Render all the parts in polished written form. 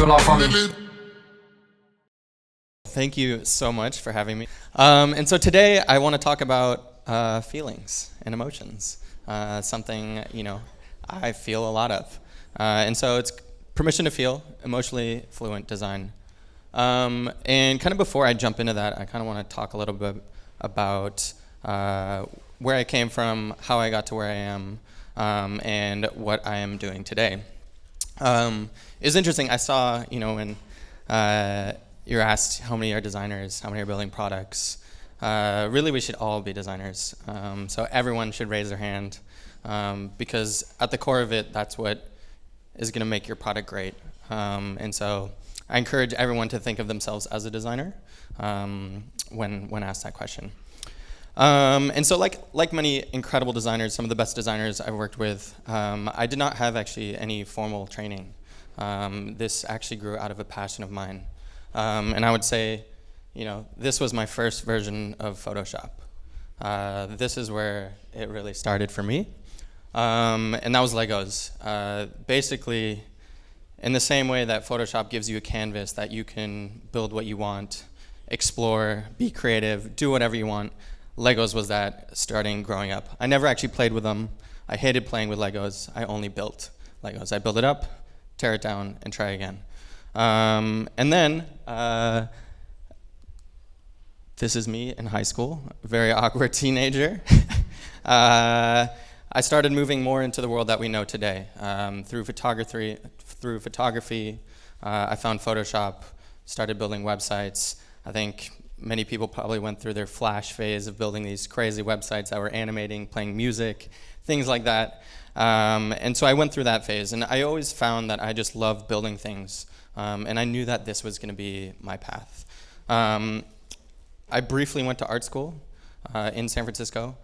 la famille. Thank you so much for having me. And so today I want to talk about feelings and emotions, something I feel a lot of. And so it's permission to feel, emotionally fluent design. And kind of before I jump into that, I kind of want to talk a little bit about where I came from, how I got to where I am, and what I am doing today. It's interesting. I saw, when you're asked how many are designers, how many are building products. Really, we should all be designers. So everyone should raise their hand, because at the core of it, that's what is going to make your product great. And so I encourage everyone to think of themselves as a designer when asked that question. And so like many incredible designers, some of the best designers I've worked with, I did not have actually any formal training. This actually grew out of a passion of mine. And I would say, this was my first version of Photoshop. This is where it really started for me. And that was Legos. Basically, in the same way that Photoshop gives you a canvas that you can build what you want, explore, be creative, do whatever you want, Legos was that starting growing up. I never actually played with them. I hated playing with Legos. I only built Legos. I build it up, tear it down, and try again. And then, this is me in high school, a very awkward teenager. I started moving more into the world that we know today. Through photography, I found Photoshop, started building websites. I think many people probably went through their Flash phase of building these crazy websites that were animating, playing music, things like that. And so I went through that phase, and I always found that I just loved building things. And I knew that this was going to be my path. I briefly went to art school in San Francisco.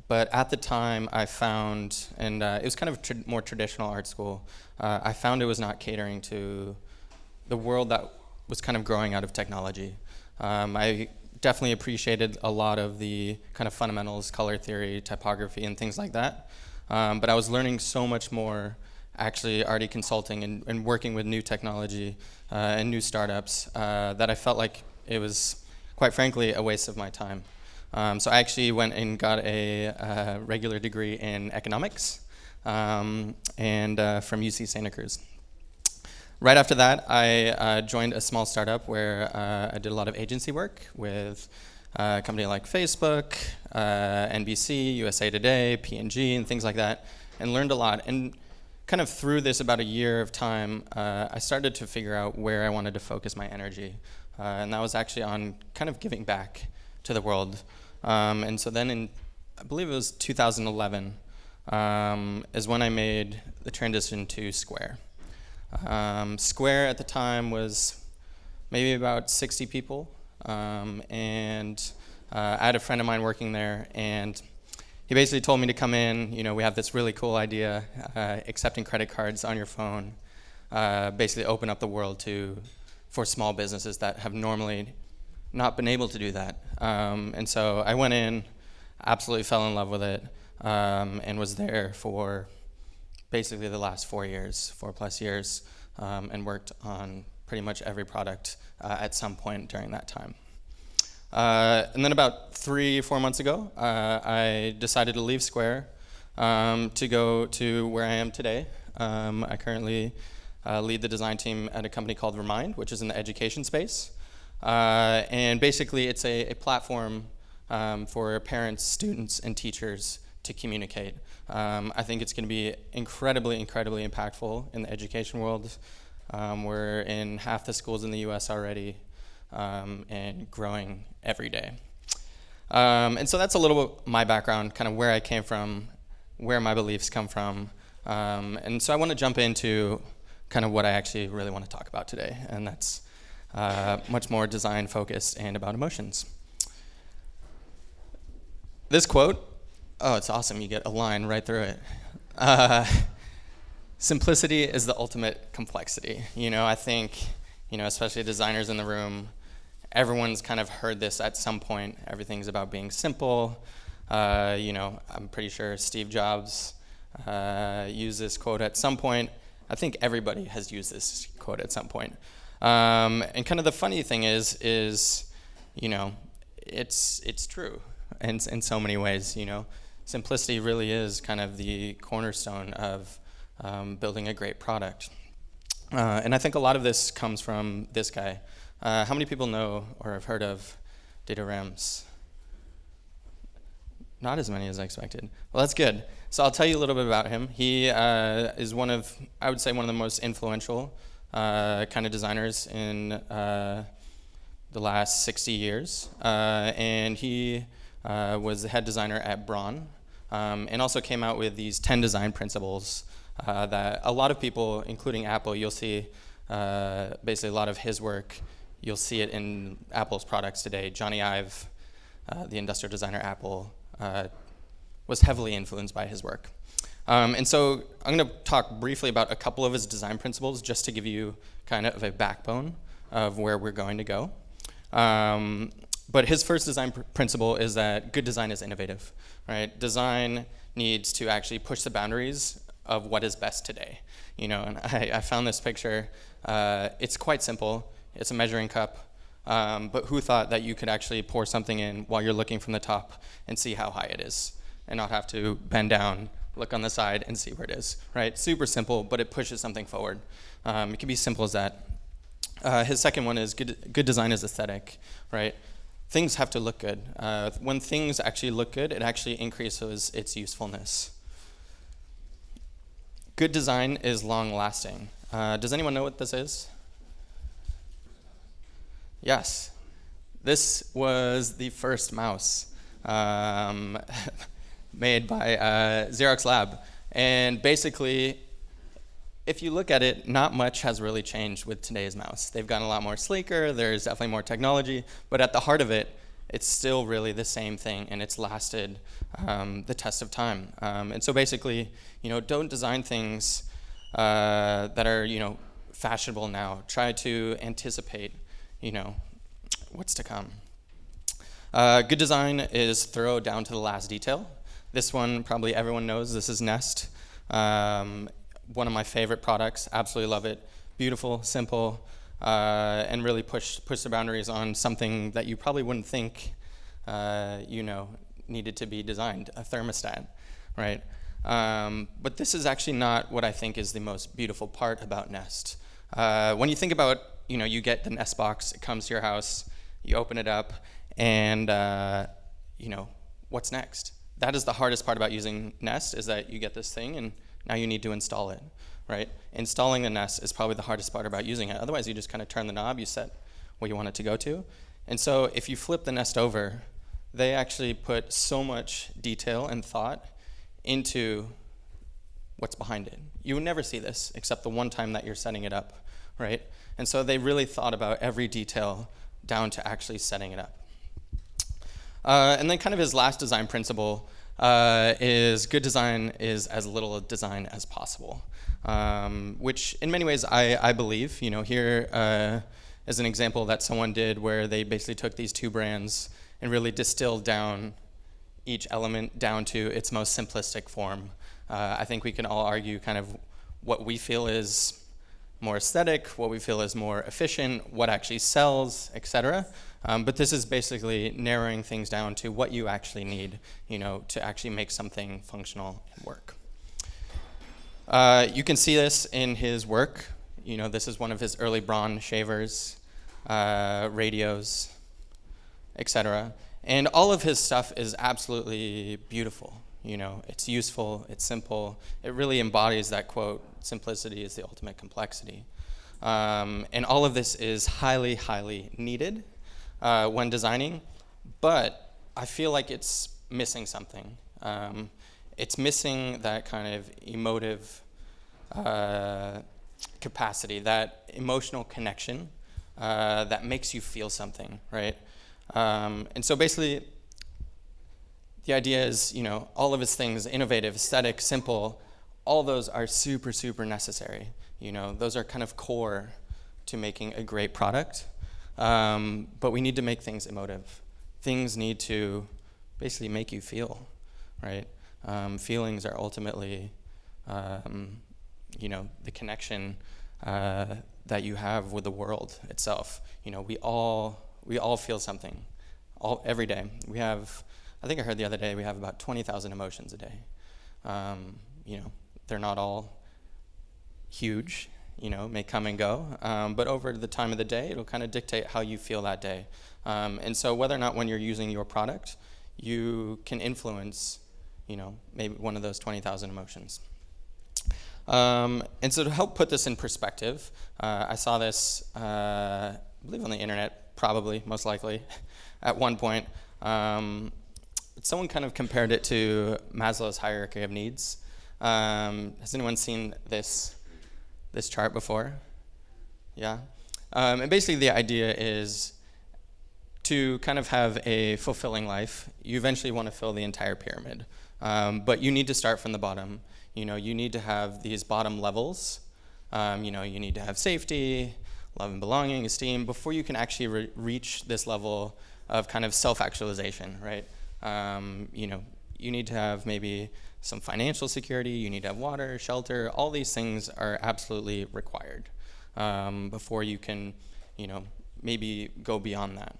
But at the time, I found, and it was kind of more traditional art school, I found it was not catering to the world that was kind of growing out of technology. I definitely appreciated a lot of the kind of fundamentals, color theory, typography, and things like that. But I was learning so much more actually already consulting and working with new technology and new startups that I felt like it was, quite frankly, a waste of my time. So I actually went and got a regular degree in economics and from UC Santa Cruz. Right after that, I joined a small startup where I did a lot of agency work with a company like Facebook, NBC, USA Today, P&G, and things like that, and learned a lot. And kind of through this about a year of time, I started to figure out where I wanted to focus my energy. And that was actually on kind of giving back to the world. And so then in, I believe it was 2011, is when I made the transition to Square. Square at the time was maybe about 60 people. And I had a friend of mine working there, and he basically told me to come in. We have this really cool idea, accepting credit cards on your phone, basically open up the world for small businesses that have normally not been able to do that. And so I went in, absolutely fell in love with it, and was there for basically the last 4+ years, and worked on pretty much every product at some point during that time. And then about 3-4 months ago, I decided to leave Square to go to where I am today. I currently lead the design team at a company called Remind, which is in the education space. And basically, it's a platform for parents, students, and teachers to communicate. I think it's going to be incredibly, incredibly impactful in the education world. We're in half the schools in the US already, and growing every day. And so that's a little bit my background, kind of where I came from, where my beliefs come from. And so I want to jump into kind of what I actually really want to talk about today, and that's much more design focused and about emotions. This quote, oh, it's awesome. You get a line right through it. Simplicity is the ultimate complexity. I think, especially designers in the room, everyone's kind of heard this at some point. Everything's about being simple. I'm pretty sure Steve Jobs used this quote at some point. I think everybody has used this quote at some point. And kind of the funny thing is it's true in so many ways. Simplicity really is kind of the cornerstone of building a great product. And I think a lot of this comes from this guy. How many people know or have heard of Dieter Rams? Not as many as I expected. Well, that's good. So I'll tell you a little bit about him. He is I would say, one of the most influential kind of designers in the last 60 years. And he was the head designer at Braun, and also came out with these 10 design principles that a lot of people, including Apple, you'll see basically a lot of his work. You'll see it in Apple's products today. Johnny Ive, the industrial designer at Apple, was heavily influenced by his work. And so I'm going to talk briefly about a couple of his design principles just to give you kind of a backbone of where we're going to go. But his first design principle is that good design is innovative, right? Design needs to actually push the boundaries of what is best today. And I found this picture. It's quite simple. It's a measuring cup. But who thought that you could actually pour something in while you're looking from the top and see how high it is and not have to bend down, look on the side, and see where it is, right? Super simple, but it pushes something forward. It can be simple as that. His second one is good design is aesthetic, right? Things have to look good. When things actually look good, it actually increases its usefulness. Good design is long-lasting. Does anyone know what this is? Yes. This was the first mouse made by Xerox Lab. And basically, if you look at it, not much has really changed with today's mouse. They've gotten a lot more sleeker, there's definitely more technology, but at the heart of it, it's still really the same thing, and it's lasted the test of time. And so basically, don't design things that are, fashionable now. Try to anticipate, what's to come. Good design is thorough down to the last detail. This one, probably everyone knows, this is Nest. One of my favorite products, absolutely love it. Beautiful, simple, and really push the boundaries on something that you probably wouldn't think, needed to be designed, a thermostat, right? But this is actually not what I think is the most beautiful part about Nest. When you think about, you get the Nest box, it comes to your house, you open it up, and, what's next? That is the hardest part about using Nest, is that you get this thing, and now you need to install it, right? Installing the Nest is probably the hardest part about using it. Otherwise, you just kind of turn the knob, you set what you want it to go to. And so if you flip the Nest over, they actually put so much detail and thought into what's behind it. You would never see this except the one time that you're setting it up, right? And so they really thought about every detail down to actually setting it up. And then kind of his last design principle is good design is as little design as possible, which in many ways I believe. Here is an example that someone did where they basically took these two brands and really distilled down each element down to its most simplistic form. I think we can all argue kind of what we feel is more aesthetic, what we feel is more efficient, what actually sells, etc. But this is basically narrowing things down to what you actually need, to actually make something functional and work. You can see this in his work. This is one of his early Braun shavers, radios, etc. And all of his stuff is absolutely beautiful. It's useful, it's simple. It really embodies that quote, simplicity is the ultimate complexity. And all of this is highly, highly needed when designing, but I feel like it's missing something. It's missing that kind of emotive capacity, that emotional connection that makes you feel something, right? And so basically, the idea is, all of his things, innovative, aesthetic, simple, all those are super, super necessary. Those are kind of core to making a great product. But we need to make things emotive. Things need to basically make you feel, right? Feelings are ultimately, the connection that you have with the world itself. We all feel something, every day. I think I heard the other day, we have about 20,000 emotions a day. They're not all huge, may come and go, but over the time of the day, it'll kind of dictate how you feel that day. And so whether or not when you're using your product, you can influence, maybe one of those 20,000 emotions. And so to help put this in perspective, I saw this, I believe on the internet, probably, most likely, at one point. Someone kind of compared it to Maslow's hierarchy of needs. Has anyone seen this chart before? Yeah? And basically the idea is to kind of have a fulfilling life, you eventually want to fill the entire pyramid. But you need to start from the bottom. You need to have these bottom levels. You need to have safety, love and belonging, esteem, before you can actually reach this level of kind of self-actualization, right? You need to have maybe some financial security, you need to have water, shelter, all these things are absolutely required before you can, maybe go beyond that.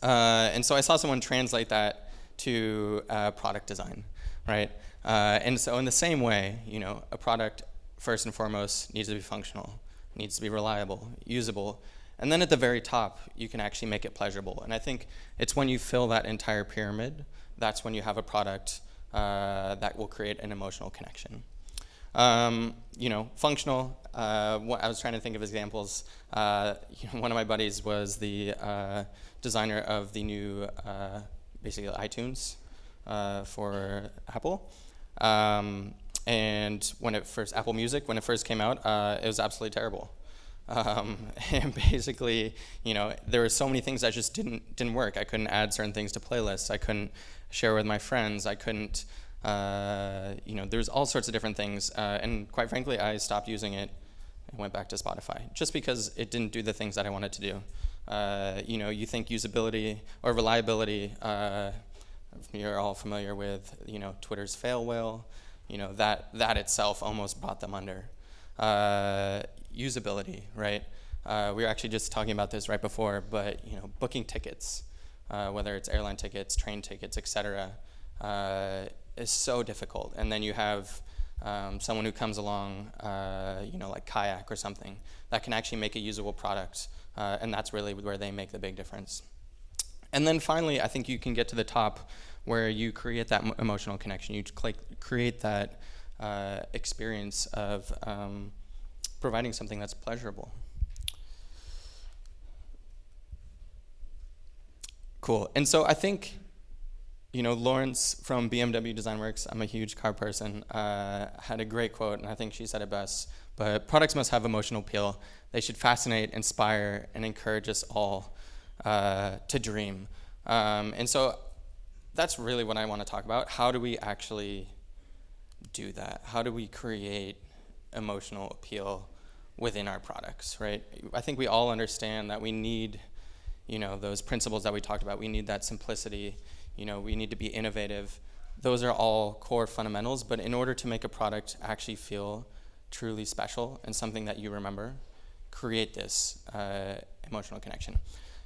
And so I saw someone translate that to product design, right? And so in the same way, a product, first and foremost, needs to be functional, needs to be reliable, usable, and then at the very top, you can actually make it pleasurable. And I think it's when you fill that entire pyramid, that's when you have a product that will create an emotional connection. Functional, I was trying to think of examples. One of my buddies was the designer of the new, basically iTunes for Apple. And Apple Music, when it first came out, it was absolutely terrible. And basically, there were so many things that just didn't work. I couldn't add certain things to playlists. I couldn't share with my friends. I couldn't, there's all sorts of different things. And quite frankly, I stopped using it and went back to Spotify just because it didn't do the things that I wanted to do. You think usability or reliability, you're all familiar with, Twitter's fail whale, that itself almost brought them under. Usability, right? We were actually just talking about this right before, but booking tickets, whether it's airline tickets, train tickets, etc., is so difficult. And then you have someone who comes along, like Kayak or something, that can actually make a usable product, and that's really where they make the big difference. And then finally, I think you can get to the top where you create that emotional connection. You create that experience of providing something that's pleasurable. Cool. And so I think, Lawrence from BMW Design Works, I'm a huge car person, had a great quote, and I think she said it best, but products must have emotional appeal. They should fascinate, inspire, and encourage us all to dream. And so that's really what I want to talk about. How do we actually do that? How do we create emotional appeal within our products, right? I think we all understand that we need, those principles that we talked about. We need that simplicity. We need to be innovative. Those are all core fundamentals, but in order to make a product actually feel truly special and something that you remember, create this emotional connection.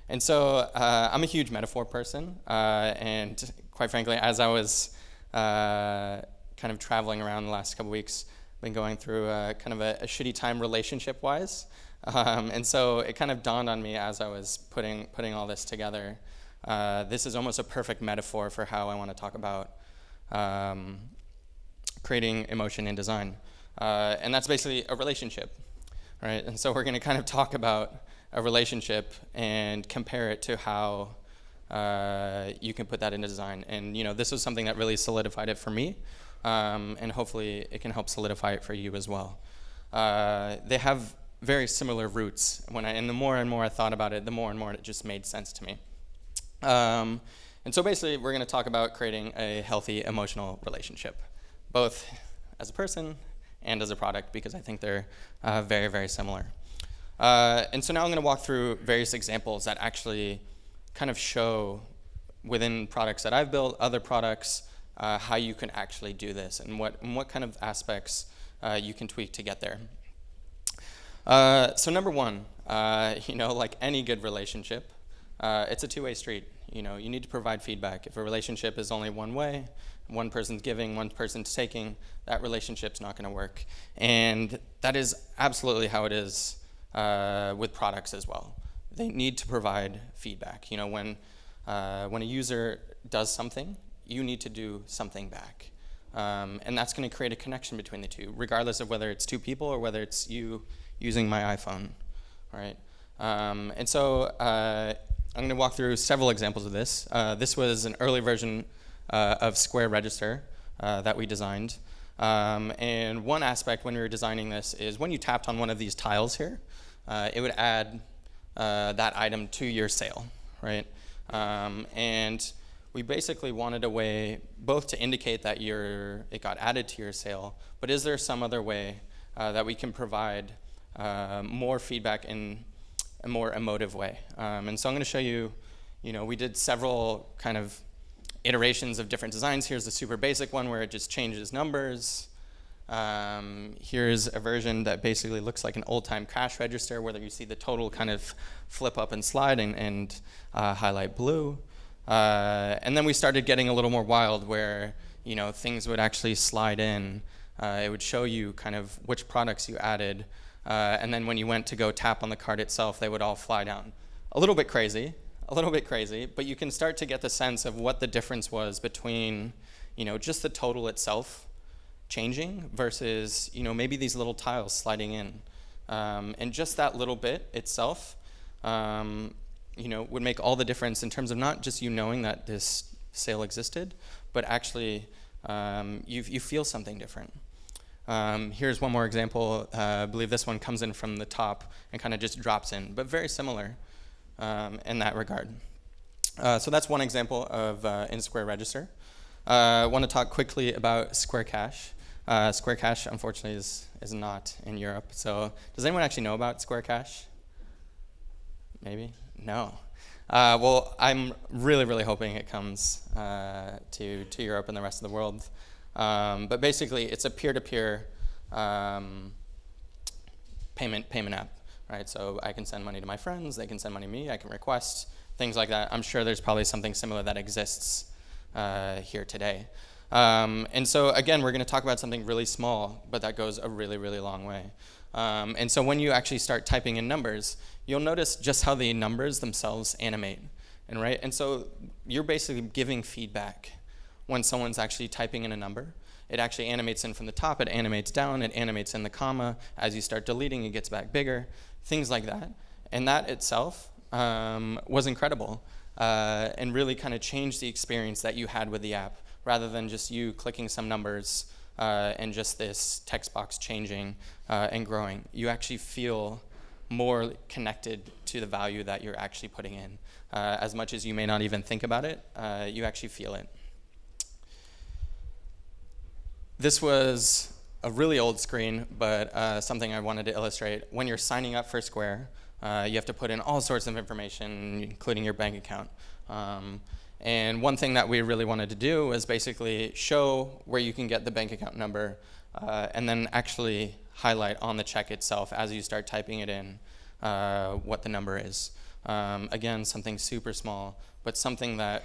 And so I'm a huge metaphor person, and quite frankly, as I was kind of traveling around the last couple weeks, been going through kind of a shitty time relationship-wise, and so it kind of dawned on me as I was putting all this together. This is almost a perfect metaphor for how I want to talk about creating emotion in design, and that's basically a relationship, right? And so we're going to kind of talk about a relationship and compare it to how you can put that into design. And this was something that really solidified it for me. And hopefully it can help solidify it for you as well. They have very similar roots. And the more and more I thought about it, the more and more it just made sense to me. And so basically, we're going to talk about creating a healthy emotional relationship, both as a person and as a product, because I think they're very, very similar. And so now I'm going to walk through various examples that actually kind of show within products that I've built, other products, how you can actually do this, and what kind of aspects you can tweak to get there. So number one, like any good relationship, it's a two-way street. You need to provide feedback. If a relationship is only one way, one person's giving, one person's taking, that relationship's not going to work. And that is absolutely how it is with products as well. They need to provide feedback. When a user does something, you need to do something back. And that's going to create a connection between the two, regardless of whether it's two people or whether it's you using my iPhone, right? And so I'm going to walk through several examples of this. This was an early version of Square Register that we designed. And one aspect when we were designing this is when you tapped on one of these tiles here, it would add that item to your sale, right? And we basically wanted a way both to indicate that it got added to your sale, but is there some other way that we can provide more feedback in a more emotive way? And so I'm going to show you, we did several kind of iterations of different designs. Here's the super basic one where it just changes numbers. Here's a version that basically looks like an old-time cash register where you see the total kind of flip up and slide and highlight blue. And then we started getting a little more wild where things would actually slide in. It would show you kind of which products you added. And then when you went to go tap on the card itself, they would all fly down. A little bit crazy, but you can start to get the sense of what the difference was between just the total itself changing versus maybe these little tiles sliding in. And just that little bit itself would make all the difference in terms of not just knowing that this sale existed, but actually you feel something different. Here's one more example. I believe this one comes in from the top and kind of just drops in, but very similar in that regard. So that's one example of in Square Register. I want to talk quickly about Square Cash. Square Cash, unfortunately, is not in Europe. So does anyone actually know about Square Cash? Maybe? No. Well, I'm really, really hoping it comes to Europe and the rest of the world. But basically, it's a peer-to-peer payment app, right? So I can send money to my friends, they can send money to me, I can request, things like that. I'm sure there's probably something similar that exists here today. And so again, we're going to talk about something really small, but that goes a really, really long way. And so when you actually start typing in numbers, you'll notice just how the numbers themselves animate, and so you're basically giving feedback when someone's actually typing in a number. It actually animates in from the top, it animates down, it animates in the comma. As you start deleting, it gets back bigger, things like that. And that itself was incredible and really kind of changed the experience that you had with the app, rather than just you clicking some numbers and just this text box changing and growing. You actually feel more connected to the value that you're actually putting in. As much as you may not even think about it, you actually feel it. This was a really old screen, but something I wanted to illustrate. When you're signing up for Square, you have to put in all sorts of information, including your bank account. And one thing that we really wanted to do was basically show where you can get the bank account number and then actually highlight on the check itself as you start typing it in what the number is. Again, something super small, but something that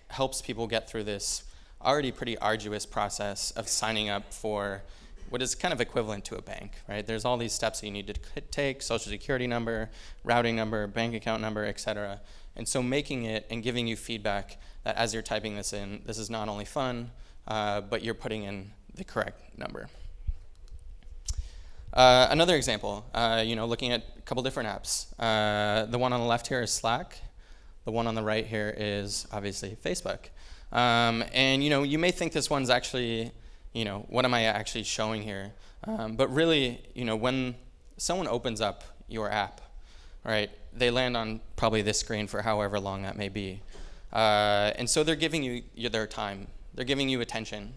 helps people get through this already pretty arduous process of signing up for what is kind of equivalent to a bank, right? There's all these steps that you need to take: social security number, routing number, bank account number, etc. And so making it and giving you feedback that as you're typing this in, this is not only fun, but you're putting in the correct number. Another example, looking at a couple different apps. The one on the left here is Slack. The one on the right here is obviously Facebook. And you may think this one's actually, what am I actually showing here? But really, when someone opens up your app, right, they land on probably this screen for however long that may be. And so they're giving you their time. They're giving you attention.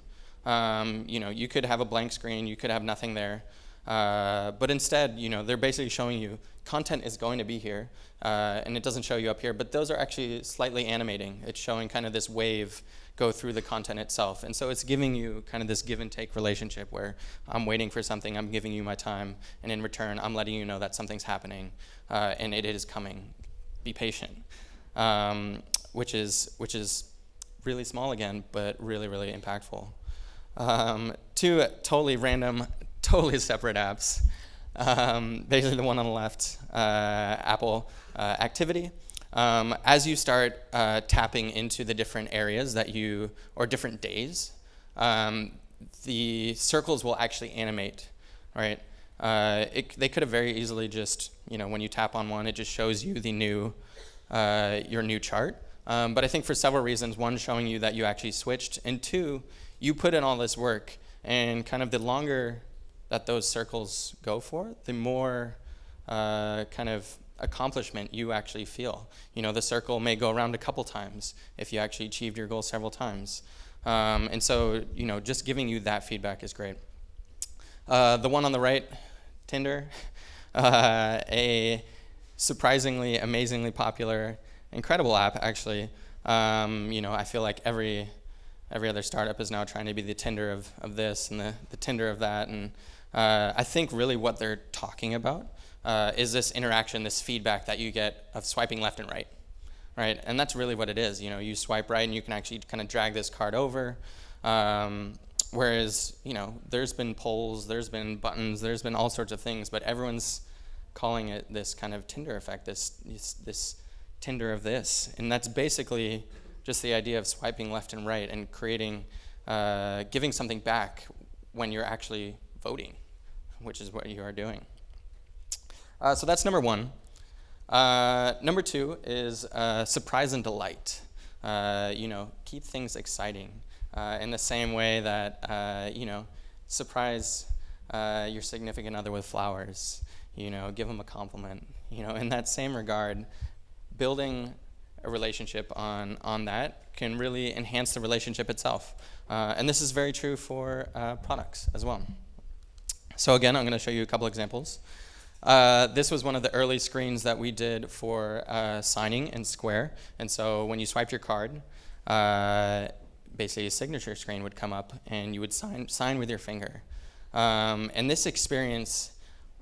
You could have a blank screen. You could have nothing there. But instead, they're basically showing you content is going to be here, and it doesn't show you up here, but those are actually slightly animating. It's showing kind of this wave go through the content itself. And so it's giving you kind of this give and take relationship where I'm waiting for something, I'm giving you my time, and in return, I'm letting you know that something's happening, and it is coming. Be patient, which is really small again, but really, really impactful. Two totally random, totally separate apps. Basically the one on the left, Apple Activity. As you start tapping into the different areas or different days, the circles will actually animate, right? They could have very easily just, when you tap on one, it just shows you your new chart. But I think for several reasons, one, showing you that you actually switched, and two, you put in all this work, and kind of the longer that those circles go for, the more kind of accomplishment you actually feel. The circle may go around a couple times if you actually achieved your goal several times. And so, just giving you that feedback is great. The one on the right, Tinder, a surprisingly, amazingly popular, incredible app, actually. I feel like every other startup is now trying to be the Tinder of this and the Tinder of that. And I think really what they're talking about is this interaction, this feedback that you get of swiping left and right, right? And that's really what it is. You swipe right and you can actually kind of drag this card over. Whereas, there's been polls, there's been buttons, there's been all sorts of things, but everyone's calling it this kind of Tinder effect, this Tinder of this. And that's basically just the idea of swiping left and right and creating, giving something back when you're actually voting, which is what you are doing. So that's number one. Number two is surprise and delight. Keep things exciting in the same way that, surprise your significant other with flowers, give them a compliment. In that same regard, building a relationship on that can really enhance the relationship itself. And this is very true for products as well. So again, I'm going to show you a couple examples. This was one of the early screens that we did for signing in Square. And so when you swiped your card, basically a signature screen would come up and you would sign with your finger. And this experience,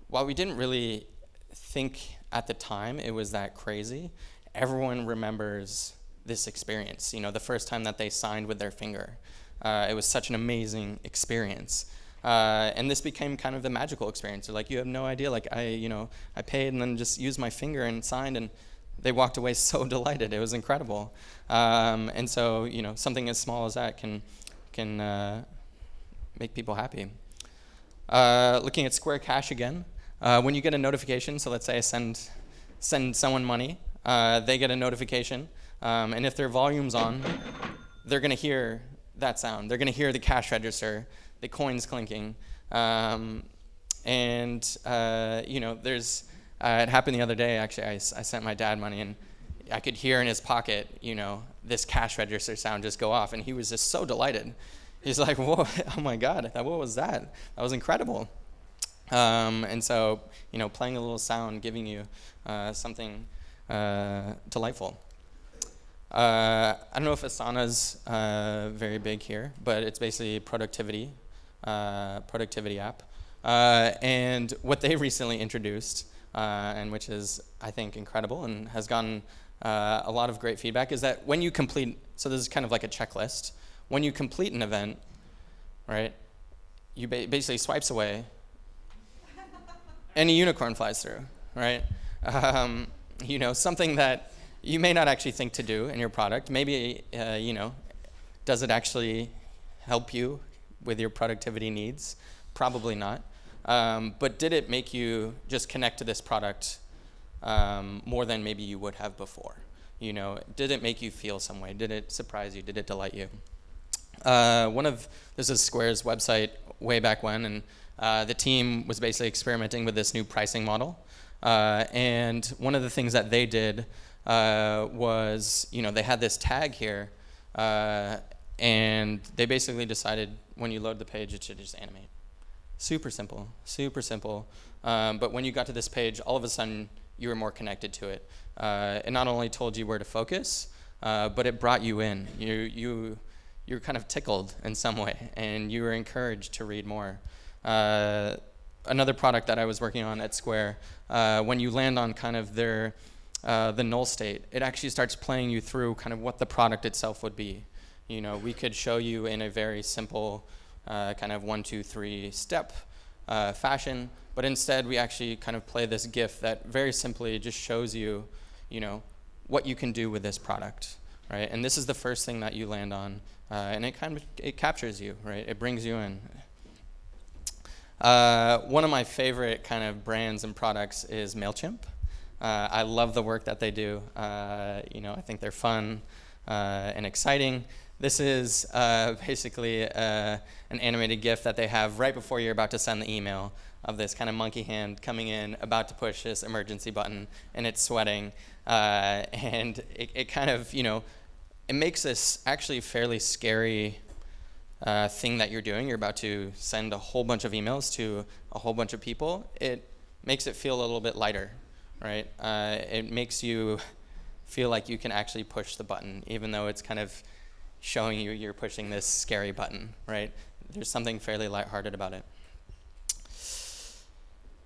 while we didn't really think at the time it was that crazy, everyone remembers this experience. The first time that they signed with their finger. It was such an amazing experience. And this became kind of the magical experience. Like, you have no idea. Like, I paid and then just used my finger and signed, and they walked away so delighted. It was incredible. And so, something as small as that can make people happy. Looking at Square Cash again, when you get a notification, so let's say I send someone money, they get a notification, and if their volume's on, they're going to hear that sound. They're going to hear the cash register, the coins clinking, and there's it happened the other day. Actually, I sent my dad money, and I could hear in his pocket, this cash register sound just go off, and he was just so delighted. He's like, "Whoa! Oh my God! What was that? That was incredible!" And so, playing a little sound, giving you something delightful. I don't know if Asana's very big here, but it's basically a productivity app. And what they recently introduced, and which is, I think, incredible and has gotten a lot of great feedback, is that when you complete, so this is kind of like a checklist, when you complete an event, right, you basically swipes away, and a unicorn flies through, right? Something that you may not actually think to do in your product. Maybe, does it actually help you with your productivity needs? Probably not. But did it make you just connect to this product more than maybe you would have before? Did it make you feel some way? Did it surprise you? Did it delight you? This is Square's website way back when, and the team was basically experimenting with this new pricing model. And one of the things that they did was, they had this tag here, and they basically decided when you load the page, it should just animate. Super simple, super simple. But when you got to this page, all of a sudden you were more connected to it. It not only told you where to focus, but it brought you in. You were kind of tickled in some way, and you were encouraged to read more. Another product that I was working on at Square, when you land on kind of their the null state, it actually starts playing you through kind of what the product itself would be. We could show you in a very simple kind of 1, 2, 3 step fashion, but instead we actually kind of play this GIF that very simply just shows you, what you can do with this product, right? And this is the first thing that you land on, and it captures you, right? It brings you in. One of my favorite kind of brands and products is MailChimp. I love the work that they do. I think they're fun and exciting. This is basically an animated GIF that they have right before you're about to send the email of this kind of monkey hand coming in, about to push this emergency button, and it's sweating. And it kind of, it makes this actually fairly scary thing that you're doing. You're about to send a whole bunch of emails to a whole bunch of people. It makes it feel a little bit lighter, right? It makes you feel like you can actually push the button, even though it's kind of showing you you're pushing this scary button, right? There's something fairly lighthearted about it.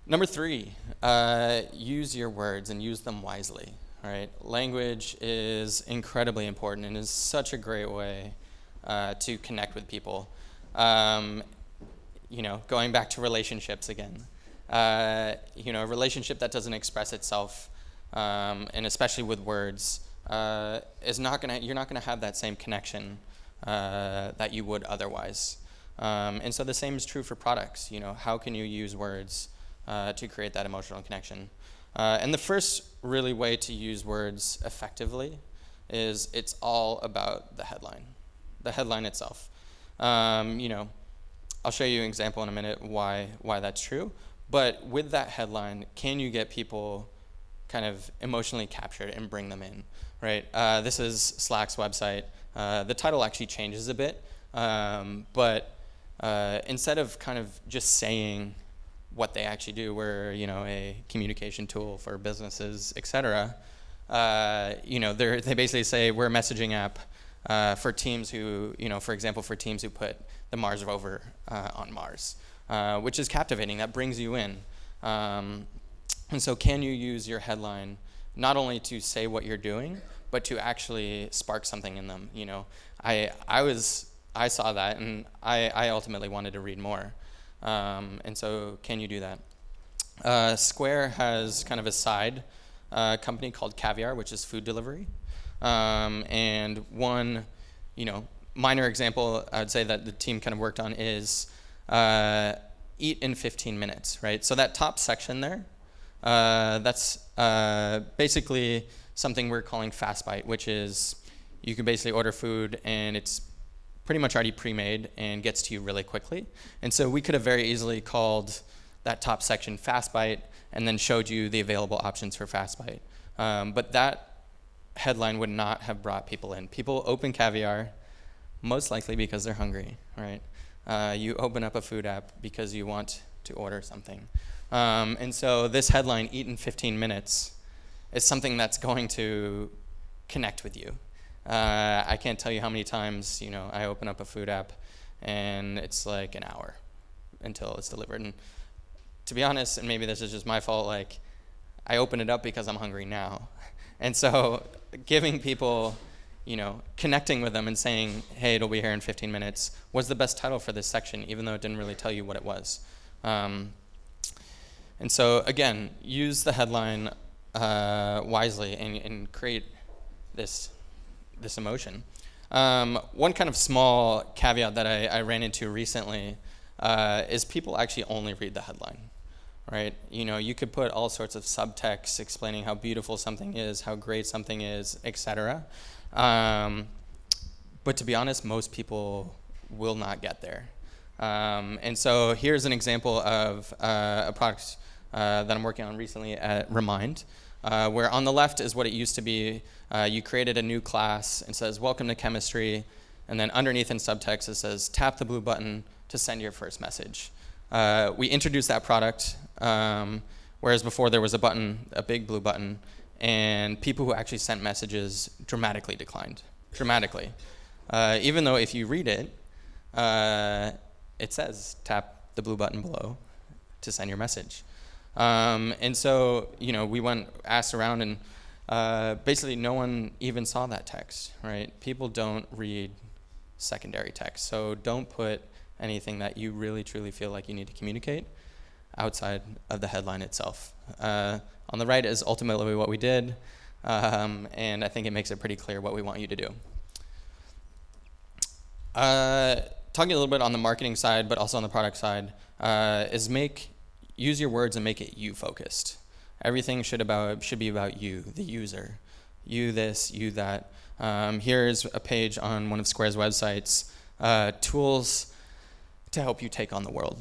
Number 3, use your words and use them wisely, right? Language is incredibly important and is such a great way to connect with people. Going back to relationships again. A relationship that doesn't express itself, and especially with words, you're not gonna have that same connection that you would otherwise. And so the same is true for products. How can you use words to create that emotional connection? And the first really way to use words effectively is it's all about the headline itself. I'll show you an example in a minute why that's true. But with that headline, can you get people kind of emotionally captured and bring them in, right? This is Slack's website. The title actually changes a bit, but instead of kind of just saying what they actually do, we're a communication tool for businesses, etc. They basically say we're a messaging app for teams who, for example, for teams who put the Mars rover on Mars, which is captivating. That brings you in. And so can you use your headline not only to say what you're doing, but to actually spark something in them? I saw that, and I ultimately wanted to read more. And so can you do that? Square has kind of a side company called Caviar, which is food delivery. And one, minor example I would say that the team kind of worked on is eat in 15 minutes, right? So that top section there, that's basically something we're calling Fast Bite, which is you can basically order food and it's pretty much already pre-made and gets to you really quickly. And so we could have very easily called that top section Fast Bite and then showed you the available options for Fast Bite. But that headline would not have brought people in. People open Caviar most likely because they're hungry, right? You open up a food app because you want to order something. And so this headline, eat in 15 minutes, is something that's going to connect with you. I can't tell you how many times, I open up a food app and it's like an hour until it's delivered. And to be honest, and maybe this is just my fault, I open it up because I'm hungry now. And so giving people, connecting with them and saying, hey, it'll be here in 15 minutes was the best title for this section, even though it didn't really tell you what it was. And so again, use the headline wisely and create this emotion. One kind of small caveat that I ran into recently is people actually only read the headline, right? You could put all sorts of subtext explaining how beautiful something is, how great something is, etc. But to be honest, most people will not get there. And so here's an example of a product that I'm working on recently at Remind, where on the left is what it used to be. You created a new class and says, welcome to chemistry. And then underneath in subtext, it says, tap the blue button to send your first message. We introduced that product, whereas before there was a button, a big blue button, and people who actually sent messages dramatically declined, dramatically. Even though if you read it, it says tap the blue button below to send your message. And so, we asked around, and basically no one even saw that text, right? People don't read secondary text, so don't put anything that you really truly feel like you need to communicate outside of the headline itself. On the right is ultimately what we did, and I think it makes it pretty clear what we want you to do. Talking a little bit on the marketing side, but also on the product side, is use your words and make it you focused. Everything should be about you, the user. You this, you that. Here's a page on one of Square's websites, tools to help you take on the world,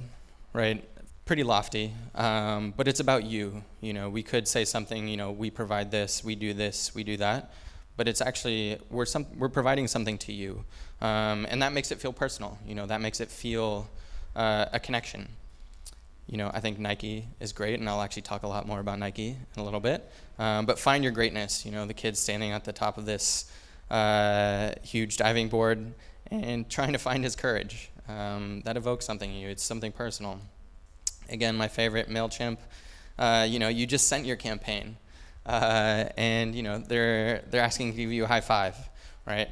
right? Pretty lofty, but it's about you. We could say something, we provide this, we do that, but it's actually, we're providing something to you. And that makes it feel personal, that makes it feel a connection. I think Nike is great, and I'll actually talk a lot more about Nike in a little bit. But find your greatness, the kid standing at the top of this huge diving board and trying to find his courage. That evokes something in you. It's something personal. Again, my favorite, MailChimp. You just sent your campaign, and they're asking to give you a high five, right?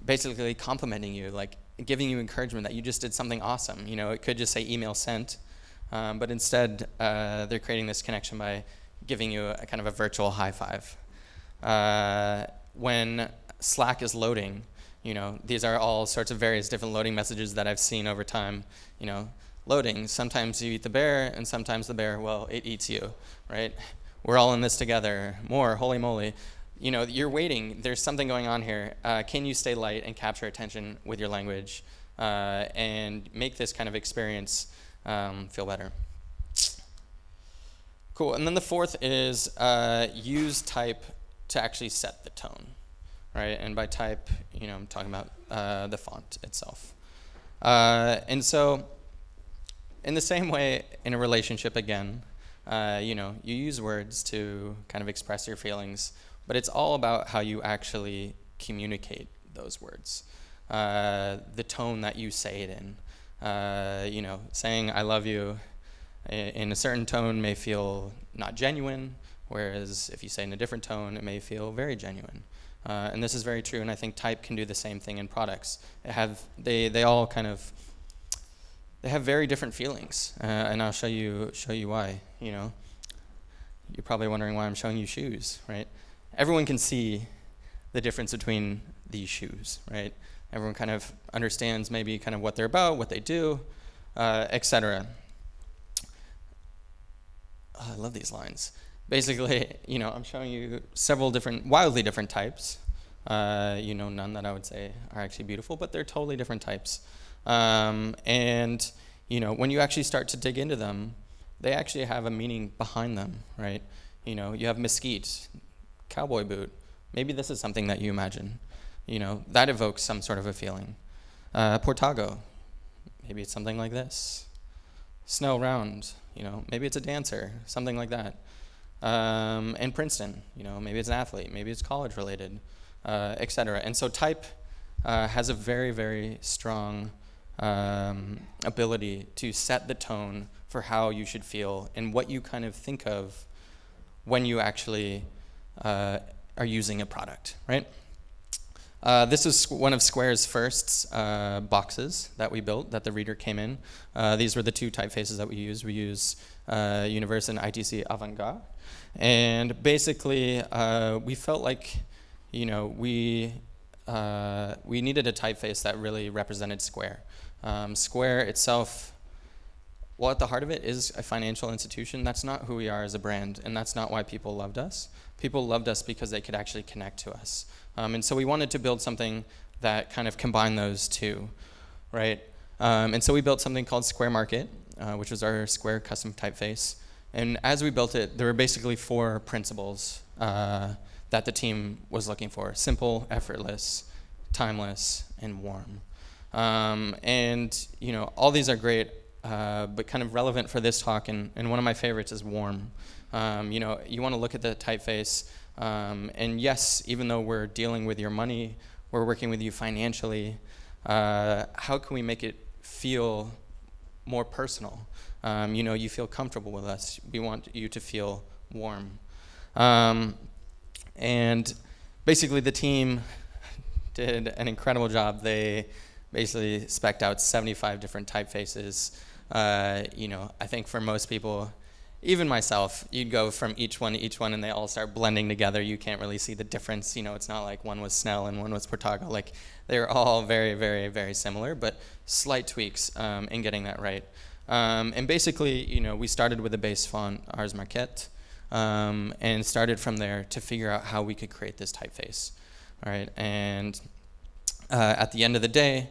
Basically complimenting you, like giving you encouragement that you just did something awesome. It could just say email sent, but instead they're creating this connection by giving you a kind of a virtual high five. When Slack is loading, these are all sorts of various different loading messages that I've seen over time. Loading, sometimes you eat the bear, and sometimes the bear, well, it eats you, right? We're all in this together. More, holy moly. You're waiting. There's something going on here. Can you stay light and capture attention with your language and make this kind of experience feel better? Cool. And then the fourth is use type to actually set the tone, right? And by type, I'm talking about the font itself. And so, in the same way, in a relationship again, you use words to kind of express your feelings, but it's all about how you actually communicate those words. The tone that you say it in. Saying I love you in a certain tone may feel not genuine, whereas if you say in a different tone, it may feel very genuine. And this is very true, and I think type can do the same thing in products. They all kind of, they have very different feelings, and I'll show you why. You're probably wondering why I'm showing you shoes, right? Everyone can see the difference between these shoes, right? Everyone kind of understands maybe kind of what they're about, what they do, etc. Oh, I love these lines. Basically, I'm showing you several wildly different types. None that I would say are actually beautiful, but they're totally different types. And when you actually start to dig into them, they actually have a meaning behind them, right? You have mesquite, cowboy boot. Maybe this is something that you imagine. That evokes some sort of a feeling. Portago, maybe it's something like this. Snow round, maybe it's a dancer, something like that. And Princeton, maybe it's an athlete, maybe it's college related, etc. And so type has a very, very strong ability to set the tone for how you should feel and what you kind of think of when you actually are using a product, right? This is one of Square's first boxes that we built, that the reader came in. These were the two typefaces that we used. We used Universe and ITC Avant-Garde. And basically, we felt like, we needed a typeface that really represented Square. Square itself, well, at the heart of it is a financial institution. That's not who we are as a brand, and that's not why people loved us. People loved us because they could actually connect to us. And so we wanted to build something that kind of combined those two, right? And so we built something called Square Market, which was our Square custom typeface. And as we built it, there were basically 4 principles that the team was looking for: simple, effortless, timeless, and warm. And all these are great but kind of relevant for this talk, and one of my favorites is warm. You know, you want to look at the typeface, and yes, even though we're dealing with your money, we're working with you financially, how can we make it feel more personal? You know, you feel comfortable with us. We want you to feel warm. And basically the team did an incredible job. They basically spec'd out 75 different typefaces. You know, I think for most people, even myself, you'd go from each one to each one and they all start blending together. You can't really see the difference. You know, it's not like one was Snell and one was Portago. Like, they're all very, very, very similar, but slight tweaks in getting that right. And basically, you know, we started with the base font, Ars Marquette, and started from there to figure out how we could create this typeface. All right, and at the end of the day,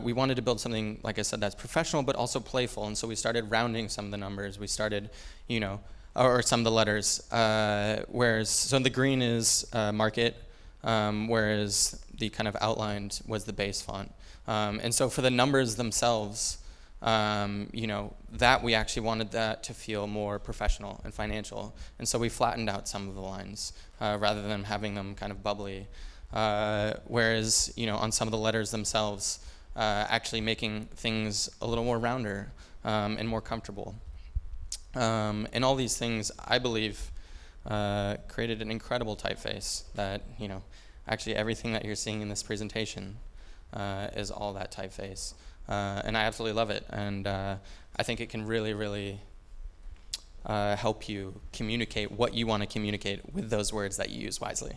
we wanted to build something, like I said, that's professional but also playful, and so we started rounding some of the numbers. We started, you know, or some of the letters, so the green is market, whereas the kind of outlined was the base font. And so for the numbers themselves, you know, that we actually wanted that to feel more professional and financial, and so we flattened out some of the lines rather than having them kind of bubbly. Whereas, you know, on some of the letters themselves, actually making things a little more rounder and more comfortable. And all these things, I believe, created an incredible typeface that, you know, actually everything that you're seeing in this presentation is all that typeface. And I absolutely love it. And I think it can really, really help you communicate what you want to communicate with those words that you use wisely.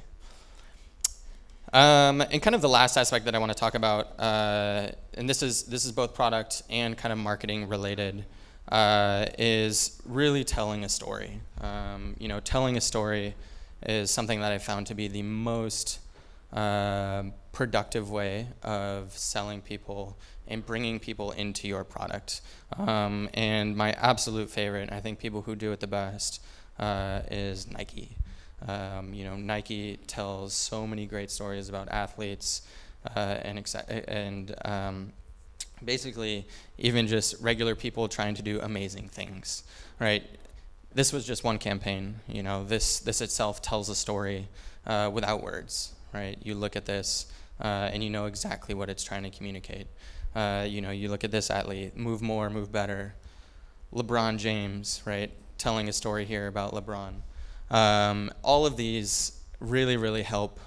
And kind of the last aspect that I want to talk about, and this is both product and kind of marketing related, is really telling a story. You know, telling a story is something that I found to be the most productive way of selling people and bringing people into your product. And my absolute favorite, I think people who do it the best, is Nike. You know, Nike tells so many great stories about athletes and basically even just regular people trying to do amazing things, right? This was just one campaign. You know, this itself tells a story without words, right? You look at this and you know exactly what it's trying to communicate. You know, you look at this athlete, move more, move better. LeBron James, right? Telling a story here about LeBron. All of these really, really help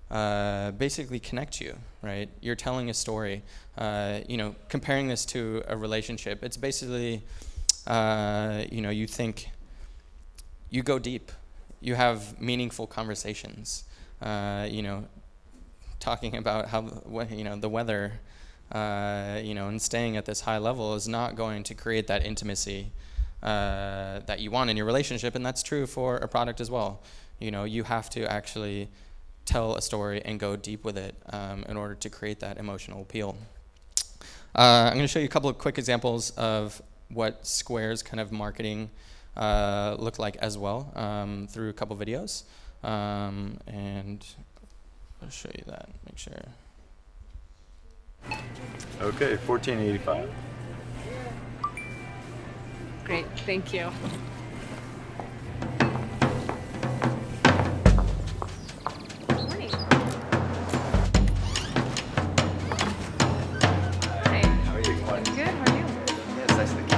basically connect you, right? You're telling a story. You know, comparing this to a relationship, it's basically, you know, you think, you go deep. You have meaningful conversations. You know, talking about how, you know, the weather, you know, and staying at this high level is not going to create that intimacy that you want in your relationship, and that's true for a product as well. You know, you have to actually tell a story and go deep with it in order to create that emotional appeal. I'm going to show you a couple of quick examples of what Square's kind of marketing looked like as well through a couple videos, and I'll show you that. Make sure. Okay, $14.85. Great, thank you. Morning. Hi. How are you? Good morning. Good, how are you? Yes, nice to meet you.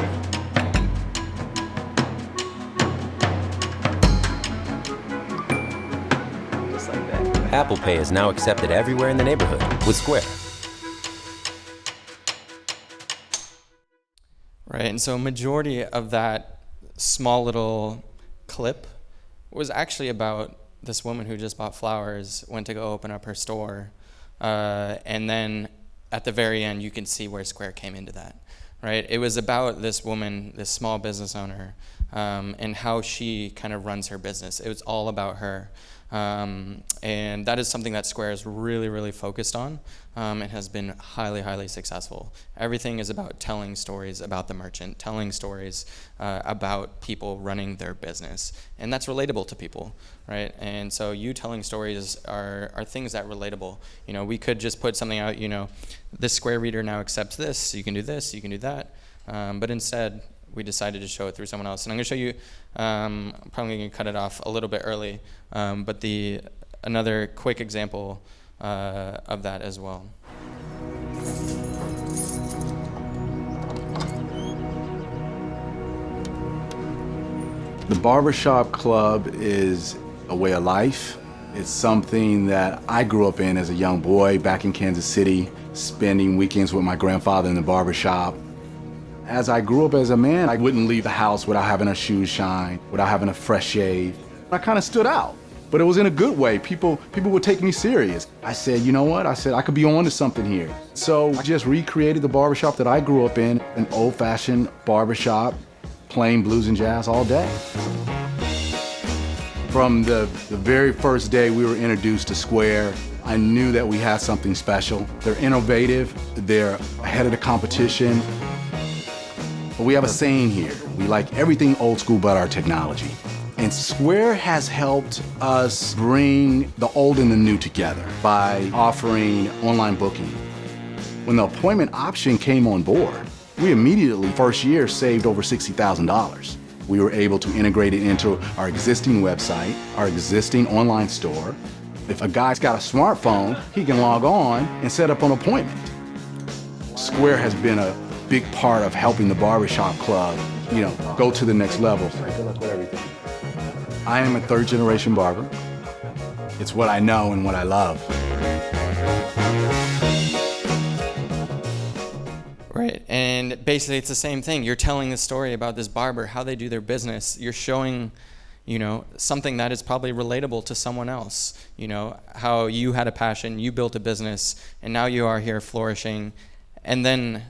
Just like that. Apple Pay is now accepted everywhere in the neighborhood with Square. Right, and so a majority of that small little clip was actually about this woman who just bought flowers, went to go open up her store, and then at the very end you can see where Square came into that, right? It was about this woman, this small business owner, and how she kind of runs her business. It was all about her. And that is something that Square is really, really focused on and has been highly, highly successful. Everything is about telling stories about the merchant, telling stories about people running their business. And that's relatable to people, right? And so you telling stories are things that are relatable. You know, we could just put something out, you know, this Square reader now accepts this, you can do this, you can do that. But instead, we decided to show it through someone else. And I'm going to show you, I'm probably going to cut it off a little bit early, but another quick example of that as well. The Barbershop Club is a way of life. It's something that I grew up in as a young boy back in Kansas City, spending weekends with my grandfather in the barbershop. As I grew up as a man, I wouldn't leave the house without having our shoes shine, without having a fresh shave. I kind of stood out, but it was in a good way. People would take me serious. I said, you know what? I said, I could be on to something here. So I just recreated the barbershop that I grew up in, an old-fashioned barbershop, playing blues and jazz all day. From the very first day we were introduced to Square, I knew that we had something special. They're innovative, they're ahead of the competition. But we have a saying here, we like everything old school but our technology. And Square has helped us bring the old and the new together by offering online booking. When the appointment option came on board, we immediately, first year, saved over $60,000. We were able to integrate it into our existing website, our existing online store. If a guy's got a smartphone, he can log on and set up an appointment. Square has been a big part of helping the Barbershop Club, go to the next level. Good luck with everything. I am a third-generation barber. It's what I know and what I love. Right, and basically it's the same thing. You're telling the story about this barber, how they do their business. You're showing, something that is probably relatable to someone else. How you had a passion, you built a business, and now you are here flourishing. And then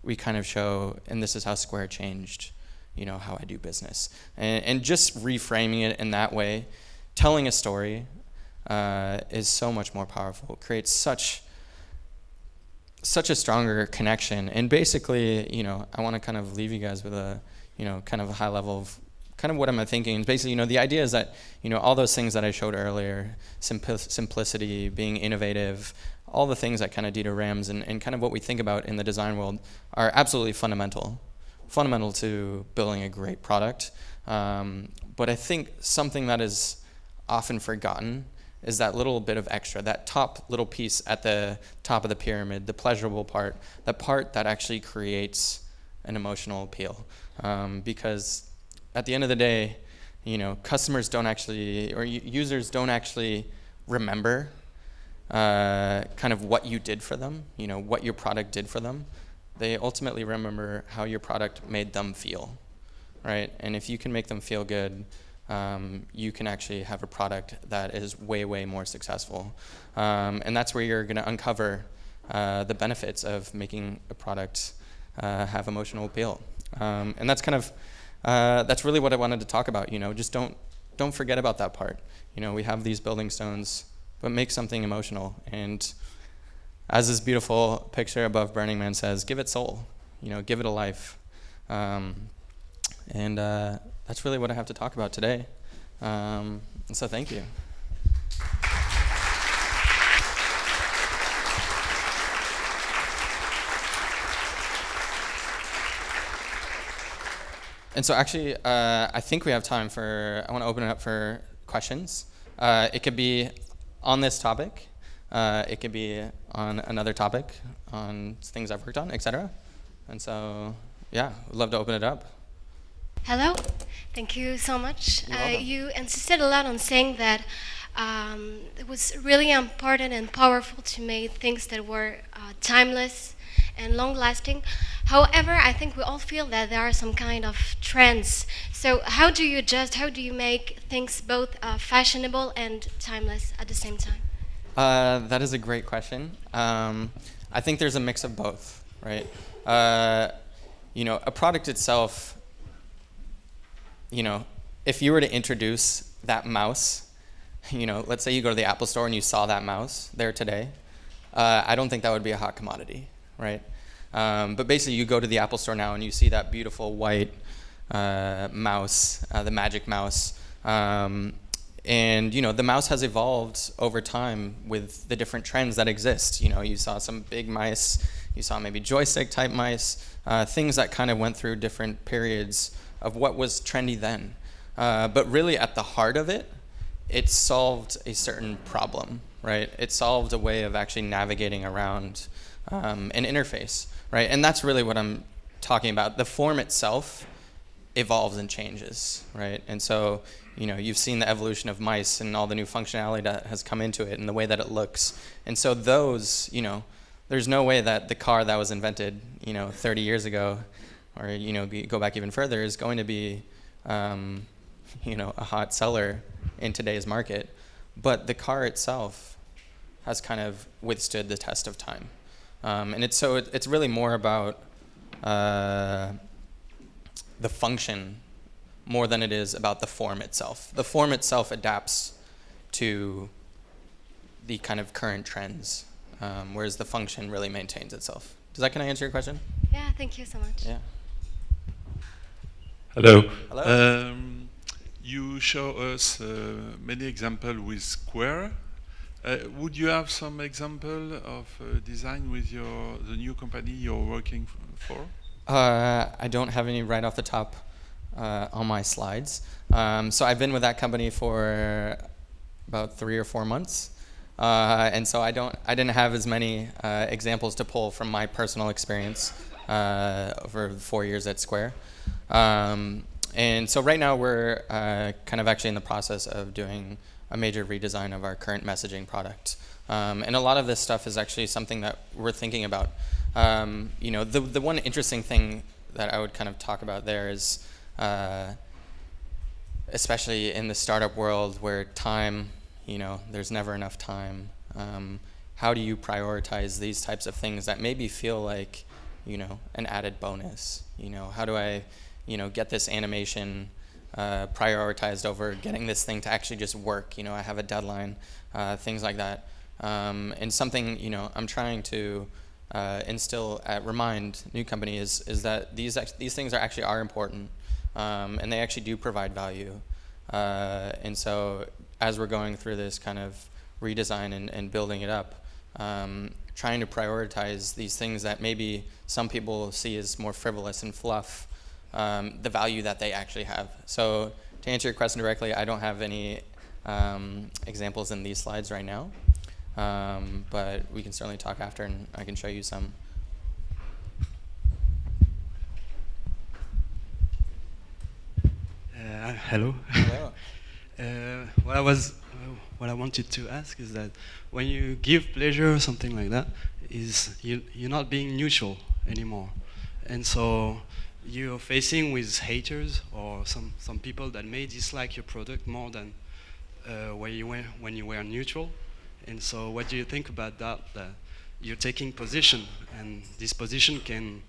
we kind of show, and this is how Square changed, how I do business. And just reframing it in that way, telling a story is so much more powerful. It creates such a stronger connection. And basically, I want to kind of leave you guys with a, kind of a high level of kind of what am I thinking. Basically, the idea is that, all those things that I showed earlier, simplicity, being innovative, all the things that kind of Dieter Rams and kind of what we think about in the design world are absolutely fundamental to building a great product. But I think something that is often forgotten is that little bit of extra, that top little piece at the top of the pyramid, the pleasurable part, the part that actually creates an emotional appeal. Because at the end of the day, customers don't actually, or users don't actually remember kind of what you did for them, what your product did for them. They ultimately remember how your product made them feel, right? And if you can make them feel good, you can actually have a product that is way, way more successful. And that's where you're going to uncover the benefits of making a product have emotional appeal. And that's kind of, that's really what I wanted to talk about. Just don't forget about that part. We have these building stones, but make something emotional. And as this beautiful picture above Burning Man says, give it soul, give it a life. And that's really what I have to talk about today. So thank you. And so actually, I think we have time I want to open it up for questions. It could be on this topic. It could be on another topic, on things I've worked on, etc. And so, yeah, would love to open it up. Hello, thank you so much. You're welcome. You insisted a lot on saying that it was really important and powerful to make things that were timeless and long-lasting. However, I think we all feel that there are some kind of trends. So how do you make things both fashionable and timeless at the same time? That is a great question. I think there's a mix of both, right? A product itself, if you were to introduce that mouse, let's say you go to the Apple Store and you saw that mouse there today, I don't think that would be a hot commodity, right? But basically you go to the Apple Store now and you see that beautiful white mouse, the magic mouse, and the mouse has evolved over time with the different trends that exist. You saw some big mice, You saw maybe joystick type mice, things that kind of went through different periods of what was trendy then. But really at the heart of it, it solved a certain problem, right? It solved a way of actually navigating around an interface, right? And that's really what I'm talking about. The form itself evolves and changes, right? And so, you've seen the evolution of mice and all the new functionality that has come into it and the way that it looks. And so those, there's no way that the car that was invented, 30 years ago, or, go back even further, is going to be, a hot seller in today's market. But the car itself has kind of withstood the test of time. And it's really more about the function more than it is about the form itself. The form itself adapts to the kind of current trends, whereas the function really maintains itself. Does that kind of answer your question? Yeah, thank you so much. Yeah. Hello. Hello. You show us many examples with Square. Would you have some example of design with the new company you're working for? I don't have any right off the top on my slides. So I've been with that company for about 3 or 4 months, and so I didn't have as many examples to pull from my personal experience over 4 years at Square. And so right now we're kind of actually in the process of doing a major redesign of our current messaging product. And a lot of this stuff is actually something that we're thinking about. The one interesting thing that I would kind of talk about there is, especially in the startup world where time, there's never enough time. How do you prioritize these types of things that maybe feel like, an added bonus? How do I, get this animation prioritized over getting this thing to actually just work? I have a deadline, things like that. And something, I'm trying to instill at Remind, new company, is that these things are important, and they actually do provide value. And so as we're going through this kind of redesign and building it up, trying to prioritize these things that maybe some people see as more frivolous and fluff, the value that they actually have. So to answer your question directly, I don't have any examples in these slides right now. But we can certainly talk after, and I can show you some. Hello. Hello. What I wanted to ask is that when you give pleasure or something like that, you're not being neutral anymore, and so you're facing with haters or some people that may dislike your product more than when you were neutral. And so what do you think about that you're taking position, and this position can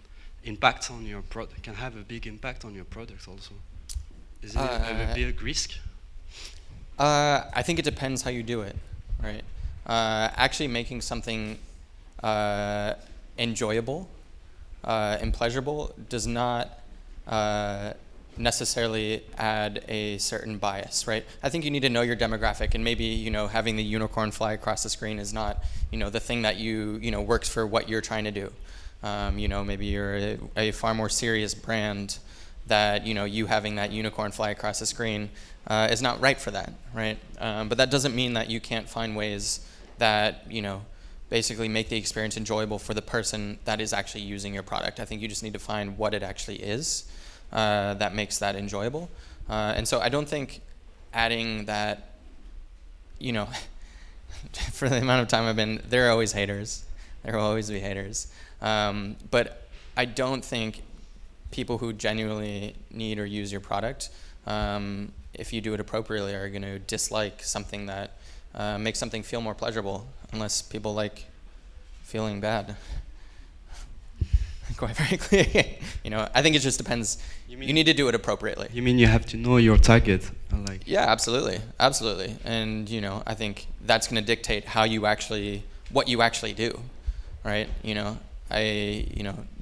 impact on your product, can have a big impact on your product also? Is it a big risk? I think it depends how you do it, right? Actually making something enjoyable and pleasurable does not necessarily add a certain bias, right? I think you need to know your demographic, and maybe having the unicorn fly across the screen is not the thing that works for what you're trying to do. Maybe you're a far more serious brand that you having that unicorn fly across the screen is not right for that, right? But that doesn't mean that you can't find ways that basically make the experience enjoyable for the person that is actually using your product. I think you just need to find what it actually is that makes that enjoyable. And so I don't think adding that, for the amount of time I've been, there are always haters. There will always be haters. But I don't think people who genuinely need or use your product, if you do it appropriately, are going to dislike something that makes something feel more pleasurable, unless people like feeling bad. Quite frankly, I think it just depends. You need to do it appropriately. You mean you have to know your target? Yeah, absolutely, absolutely. And I think that's going to dictate what you actually do, right?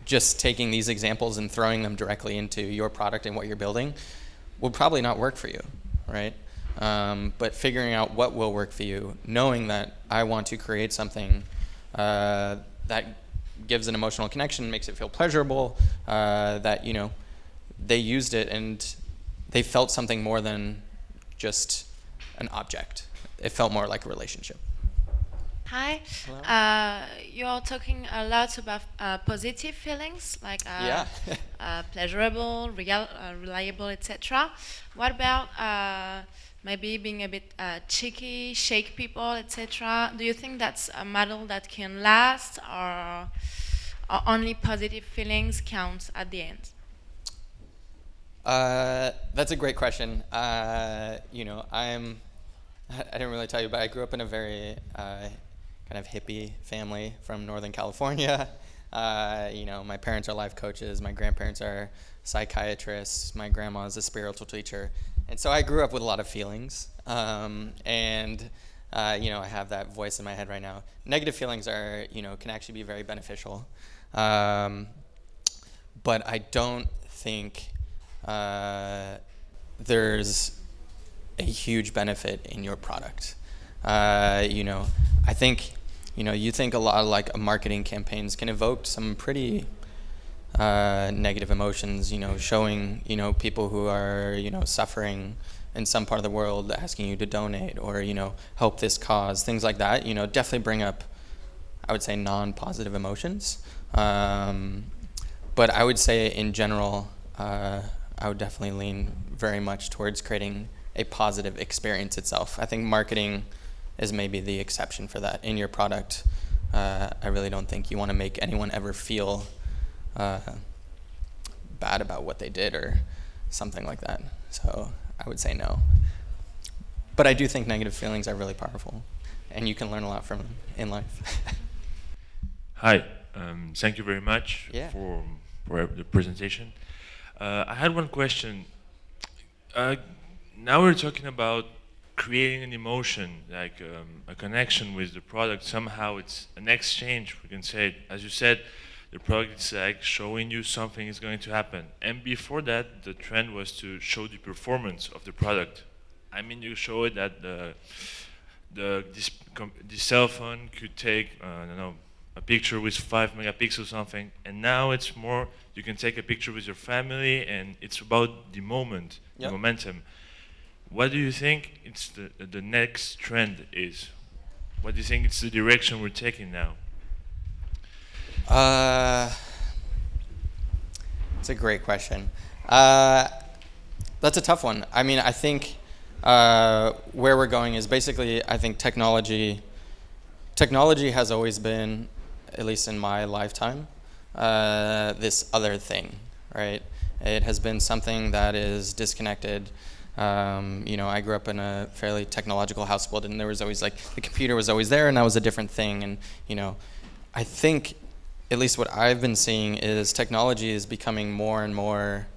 Just taking these examples and throwing them directly into your product and what you're building will probably not work for you, right? But figuring out what will work for you, knowing that I want to create something that gives an emotional connection, makes it feel pleasurable, that, you know, they used it and they felt something more than just an object. It felt more like a relationship. Hi. You're talking a lot about positive feelings, like pleasurable, reliable, etc. What about maybe being a bit cheeky, shake people, etc.? Do you think that's a model that can last, or only positive feelings count at the end? That's a great question. You know, I didn't really tell you, but I grew up in a very kind of hippie family from Northern California. You know, my parents are life coaches, my grandparents are psychiatrists, my grandma is a spiritual teacher. And so I grew up with a lot of feelings. You know, I have that voice in my head right now. Negative feelings are, you know, can actually be very beneficial. But I don't think there's a huge benefit in your product. You know, I think, you know, you think a lot of like marketing campaigns can evoke some pretty negative emotions, you know, showing, you know, people who are, you know, suffering in some part of the world, asking you to donate or, you know, help this cause, things like that, you know, definitely bring up, I would say, non-positive emotions. But I would say in general, I would definitely lean very much towards creating a positive experience itself. I think marketing is maybe the exception for that. In your product, I really don't think you want to make anyone ever feel bad about what they did or something like that. So I would say no. But I do think negative feelings are really powerful, and you can learn a lot from them in life. Hi, thank you very much for the presentation. I had one question. Now we're talking about creating an emotion, like a connection with the product. Somehow it's an exchange, we can say it. As you said, the product is like showing you something is going to happen. And before that, the trend was to show the performance of the product. I mean, you show it that the cell phone could take, I don't know, a picture with 5 megapixels or something, and now it's more, you can take a picture with your family, and it's about the moment, the momentum. What do you think it's the next trend is? What do you think it's the direction we're taking now? It's a great question. That's a tough one. I mean, I think where we're going is basically, I think technology has always been, at least in my lifetime, this other thing, right? It has been something that is disconnected. You know, I grew up in a fairly technological household, and there was always like, the computer was always there, and that was a different thing. And, you know, I think, at least what I've been seeing is technology is becoming more and more,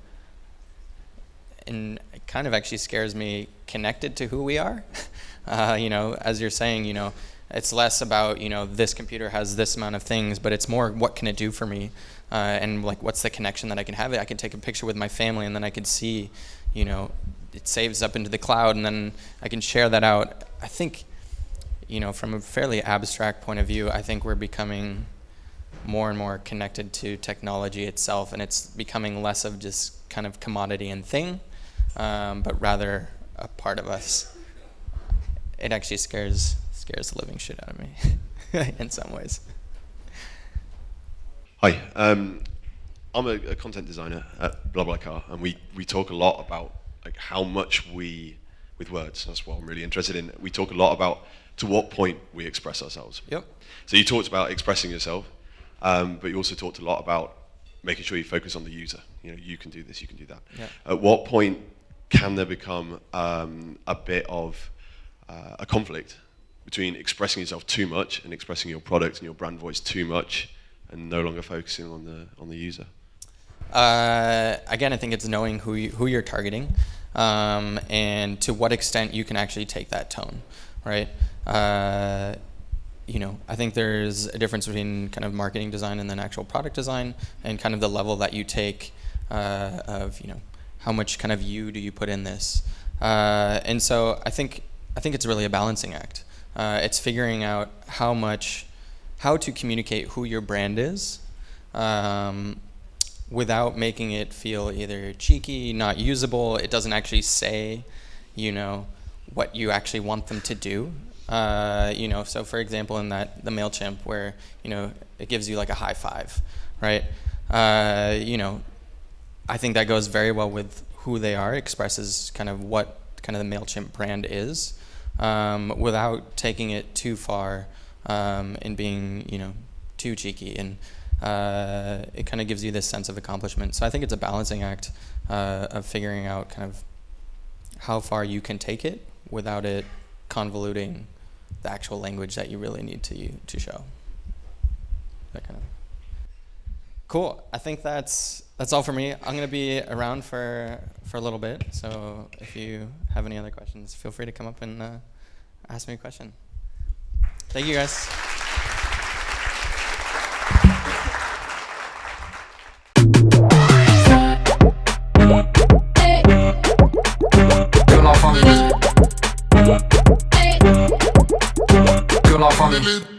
and it kind of actually scares me, connected to who we are. You know, as you're saying, you know, it's less about, you know, this computer has this amount of things, but it's more, what can it do for me? And like, what's the connection that I can have? I can take a picture with my family, and then I could see, you know, it saves up into the cloud, and then I can share that out. I think, you know, from a fairly abstract point of view, I think we're becoming more and more connected to technology itself, and it's becoming less of just kind of commodity and thing, but rather a part of us. It actually scares the living shit out of me in some ways. Hi, I'm a content designer at BlaBlaCar, and we talk a lot about like how much with words, that's what I'm really interested in. We talk a lot about to what point we express ourselves. Yep. So you talked about expressing yourself, but you also talked a lot about making sure you focus on the user. You know, you can do this, you can do that. Yeah. At what point can there become a bit of a conflict between expressing yourself too much and expressing your product and your brand voice too much, and no longer focusing on the user? Again, I think it's knowing who you're targeting, and to what extent you can actually take that tone, right? You know, I think there's a difference between kind of marketing design and then actual product design, and kind of the level that you take of, you know, how much kind of you do you put in this, and so I think it's really a balancing act. It's figuring out how much how to communicate who your brand is without making it feel either cheeky, not usable. It doesn't actually say, you know, what you actually want them to do. You know, so for example, in the MailChimp where, you know, it gives you like a high five, right? You know, I think that goes very well with who they are, expresses kind of what kind of the MailChimp brand is, without taking it too far and being, you know, too cheeky. And it kind of gives you this sense of accomplishment. So I think it's a balancing act of figuring out kind of how far you can take it without it convoluting the actual language that you really need to show. That kind of. Cool. I think that's all for me. I'm going to be around for a little bit. So if you have any other questions, feel free to come up and ask me a question. Thank you, guys. Que la famille.